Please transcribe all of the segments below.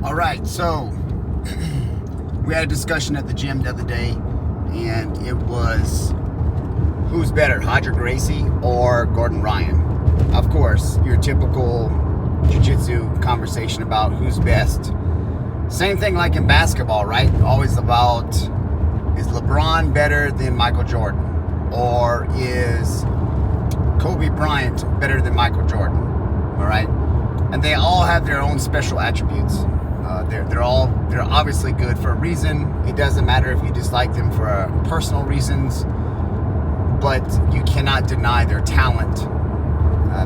All right, so we had a discussion at the gym the other day, and it was who's better, Roger Gracie or Gordon Ryan? Of course, your typical jiu-jitsu conversation about who's best. Same thing like in basketball, right? Always about, is LeBron better than Michael Jordan? Or is Kobe Bryant better than Michael Jordan? All right? And they all have their own special attributes. They're obviously good for a reason. It doesn't matter if you dislike them for personal reasons, but you cannot deny their talent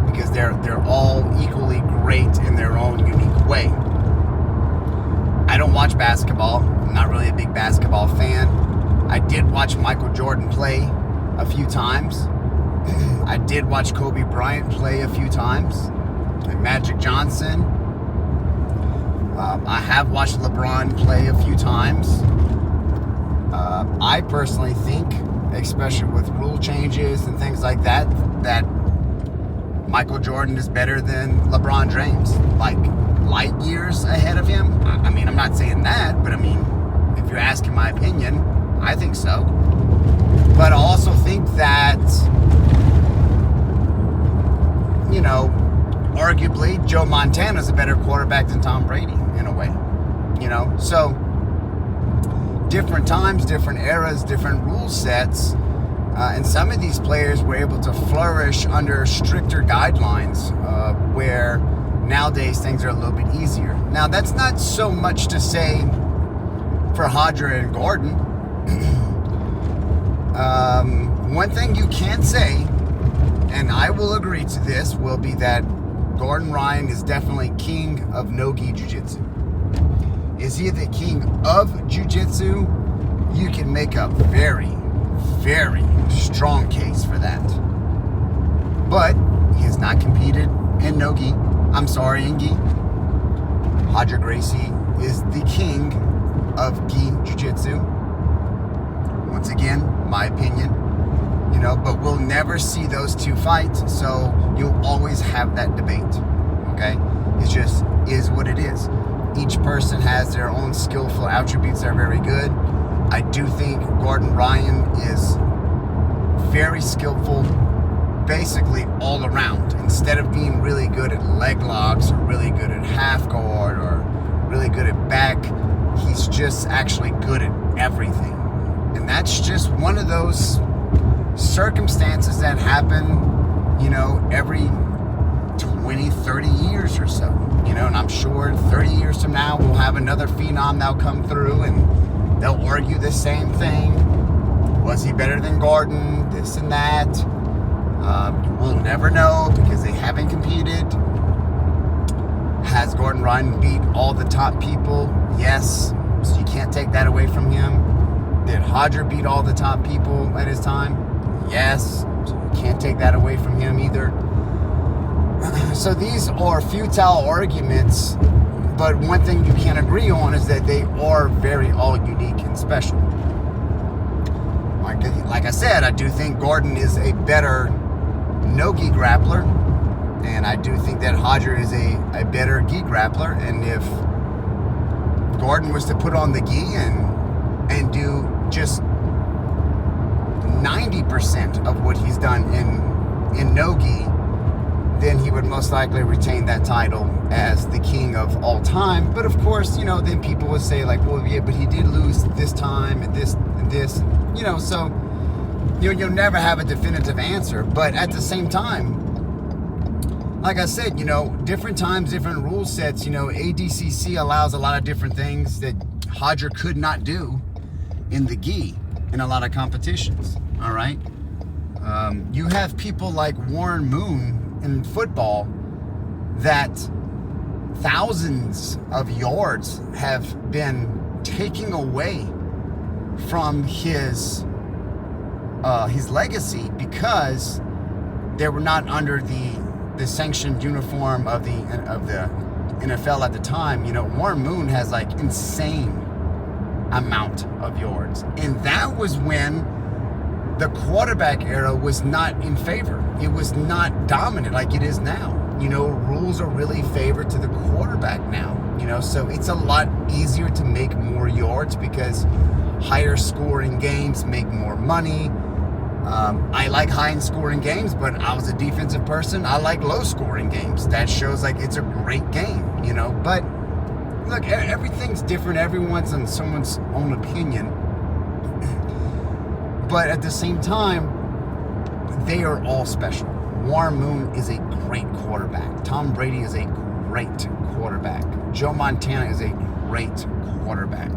because they're all equally great in their own unique way. I don't watch basketball. I'm not really a big basketball fan. I did watch Michael Jordan play a few times. I did watch Kobe Bryant play a few times. And Magic Johnson. I have watched LeBron play a few times. I personally think, especially with rule changes and things like that, that Michael Jordan is better than LeBron James. Like, light years ahead of him. I mean, I'm not saying that, but I mean, if you're asking my opinion, I think so. But I also think that, you know, arguably Joe Montana's a better quarterback than Tom Brady in a way, you know. So different times, different eras, different rule sets, and some of these players were able to flourish under stricter guidelines where nowadays things are a little bit easier. Now, that's not so much to say for Roger and Gordon. One thing you can say, and I will agree to this, will be that Gordon Ryan is definitely king of no-gi jiu-jitsu. Is he the king of jiu-jitsu? You can make a very, very strong case for that. But he has not competed in no-gi. I'm sorry, in gi. Roger Gracie is the king of gi jiu-jitsu. Once again, my opinion. You know, but we'll never see those two fight, so you'll always have that debate, okay? It just is what it is. Each person has their own skillful attributes that are very good. I do think Gordon Ryan is very skillful, basically all around. Instead of being really good at leg locks, or really good at half guard, or really good at back, he's just actually good at everything. And that's just one of those circumstances that happen, you know, every 20, 30 years or so, you know, and I'm sure 30 years from now we'll have another phenom that'll come through and they'll argue the same thing. Was he better than Gordon? This and that. We'll never know because they haven't competed. Has Gordon Ryan beat all the top people? Yes. So you can't take that away from him. Did Roger beat all the top people at his time? Yes, can't take that away from him either. So these are futile arguments, but one thing you can agree on is that they are very all unique and special. Like I said, I do think Gordon is a better no-gi grappler, and I do think that Roger is a better gi grappler, and if Gordon was to put on the gi and do just 90% of what he's done in no-gi, then he would most likely retain that title as the king of all time. But of course, you know, then people would say like, well, yeah, but he did lose this time and this, you know, so you'll never have a definitive answer. But at the same time, like I said, you know, different times, different rule sets, you know, ADCC allows a lot of different things that Roger could not do in the gi in a lot of competitions. All right. You have people like Warren Moon in football that thousands of yards have been taken away from his legacy because they were not under the sanctioned uniform of the NFL at the time. You know, Warren Moon has like insane amount of yards, and that was when the quarterback era was not in favor. It was not dominant like it is now. rules are really favored to the quarterback now. So it's a lot easier to make more yards because higher scoring games make more money. I like high scoring games, but I was a defensive person. I like low scoring games. That shows like it's a great game, But look, everything's different. Everyone's on someone's own opinion. But at the same time, they are all special. Warren Moon is a great quarterback. Tom Brady is a great quarterback. Joe Montana is a great quarterback.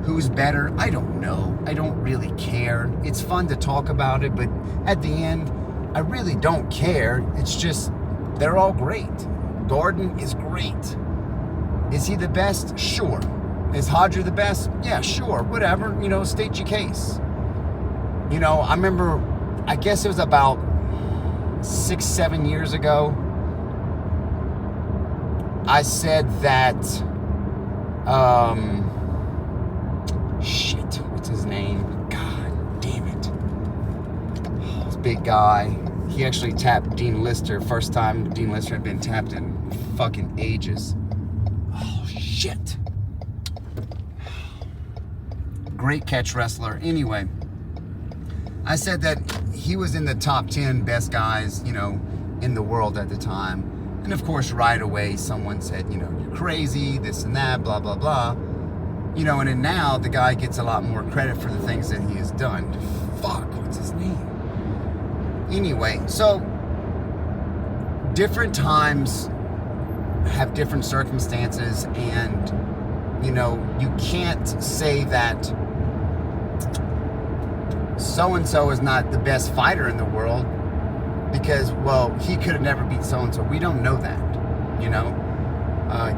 Who's better? I don't know. I don't really care. It's fun to talk about it, but at the end, I really don't care. It's just, they're all great. Gordon is great. Is he the best? Sure. Is Hodger the best? Yeah, sure. Whatever. State your case. I remember, I guess it was about 6-7 years ago, I said that, what's his name? God damn it. Oh, this big guy. He actually tapped Dean Lister. First time Dean Lister had been tapped in fucking ages. Oh, shit. Great catch wrestler. Anyway, I said that he was in the top 10 best guys, in the world at the time. And of course, right away, someone said, you're crazy, this and that, blah, blah, blah. And then now the guy gets a lot more credit for the things that he has done. Fuck, what's his name? Anyway, so different times have different circumstances, and, you can't say that so-and-so is not the best fighter in the world because, well, he could have never beat so-and-so. We don't know that,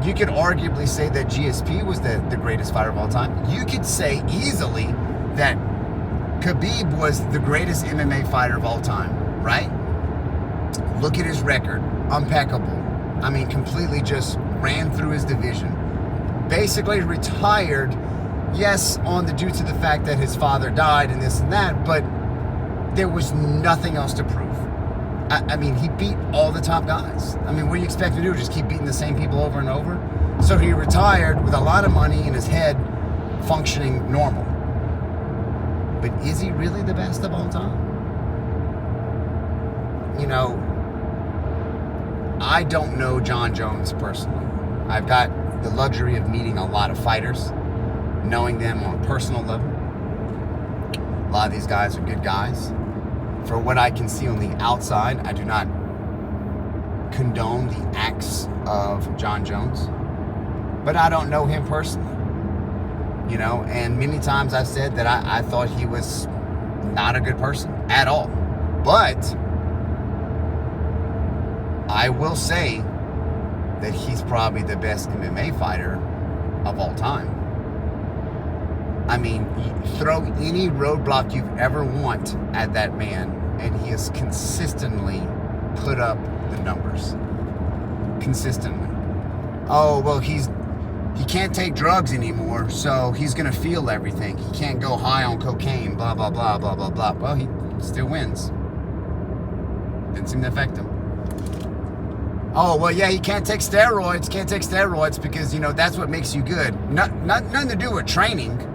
You could arguably say that GSP was the greatest fighter of all time. You could say easily that Khabib was the greatest MMA fighter of all time, right? Look at his record. Impeccable. I mean, completely just ran through his division. Basically retired, yes, due to the fact that his father died and this and that, but there was nothing else to prove. I mean, he beat all the top guys. I mean, what do you expect to do? Just keep beating the same people over and over? So he retired with a lot of money in his head, functioning normal. But is he really the best of all time? I don't know John Jones personally. I've got the luxury of meeting a lot of fighters, knowing them on a personal level. A lot of these guys are good guys. For what I can see on the outside, I do not condone the acts of John Jones, but I don't know him personally, and many times I've said that I thought he was not a good person at all, but I will say that he's probably the best MMA fighter of all time. I mean, throw any roadblock you ever want at that man, and he has consistently put up the numbers. Consistently. Oh, well, he can't take drugs anymore, so he's going to feel everything. He can't go high on cocaine, blah, blah, blah, blah, blah, blah. Well, he still wins. Didn't seem to affect him. Oh, well, yeah, he can't take steroids. Can't take steroids because, that's what makes you good. Nothing to do with training.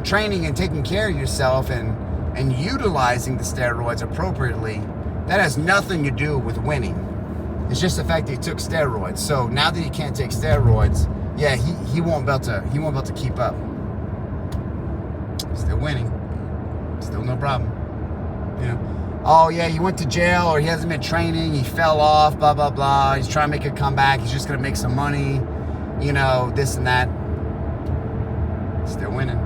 Training and taking care of yourself and utilizing the steroids appropriately, that has nothing to do with winning. It's just the fact that he took steroids. So now that he can't take steroids, yeah, he won't be able to keep up. Still winning. Still no problem. Oh yeah, he went to jail or he hasn't been training, he fell off, blah, blah, blah. He's trying to make a comeback, he's just gonna make some money, this and that. Still winning.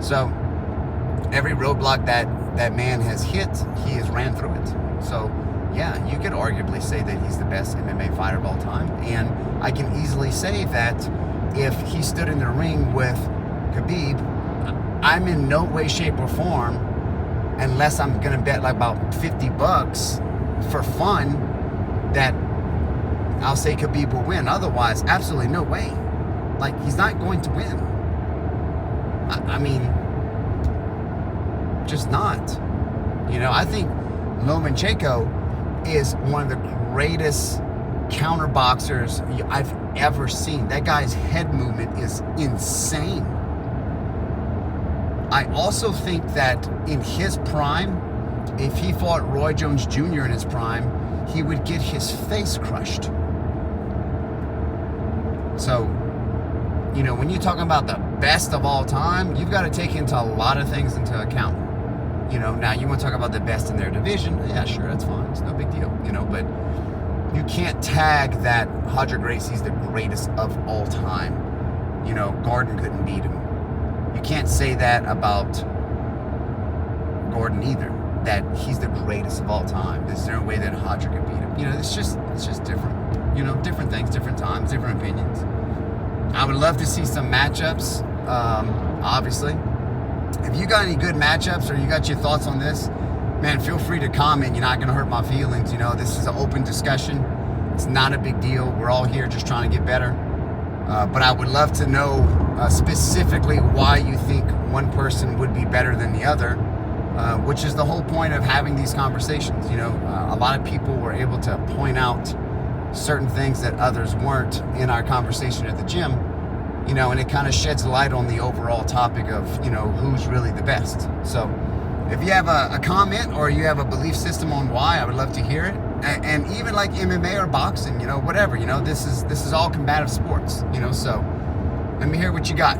So every roadblock that man has hit, he has ran through it. So yeah, you could arguably say that he's the best MMA fighter of all time. And I can easily say that if he stood in the ring with Khabib, I'm in no way, shape, or form, unless I'm gonna bet like about $50 for fun, that I'll say Khabib will win. Otherwise, absolutely no way. Like, he's not going to win. I mean, just not. I think Lomachenko is one of the greatest counter boxers I've ever seen. That guy's head movement is insane. I also think that in his prime, if he fought Roy Jones Jr. in his prime, he would get his face crushed. So, you know, when you're talking about the best of all time, you've got to take into a lot of things into account. You know, now you want to talk about the best in their division, yeah, sure, that's fine. It's no big deal, you know, but you can't tag that Roger Gracie's the greatest of all time. You know, Gordon couldn't beat him. You can't say that about Gordon either, that he's the greatest of all time. There's no way that Roger could beat him. You know, it's just different. You know, different things, different times, different opinions. I would love to see some matchups, obviously. If you got any good matchups or you got your thoughts on this, man, feel free to comment. You're not going to hurt my feelings. You know, this is an open discussion. It's not a big deal. We're all here just trying to get better. But I would love to know specifically why you think one person would be better than the other, which is the whole point of having these conversations. You know, a lot of people were able to point out certain things that others weren't in our conversation at the gym, you know, and it kind of sheds light on the overall topic of, you know, who's really the best. So if you have a comment or you have a belief system on why, I would love to hear it. And even like MMA or boxing, you know, whatever, you know, this is all combative sports, you know, so let me hear what you got.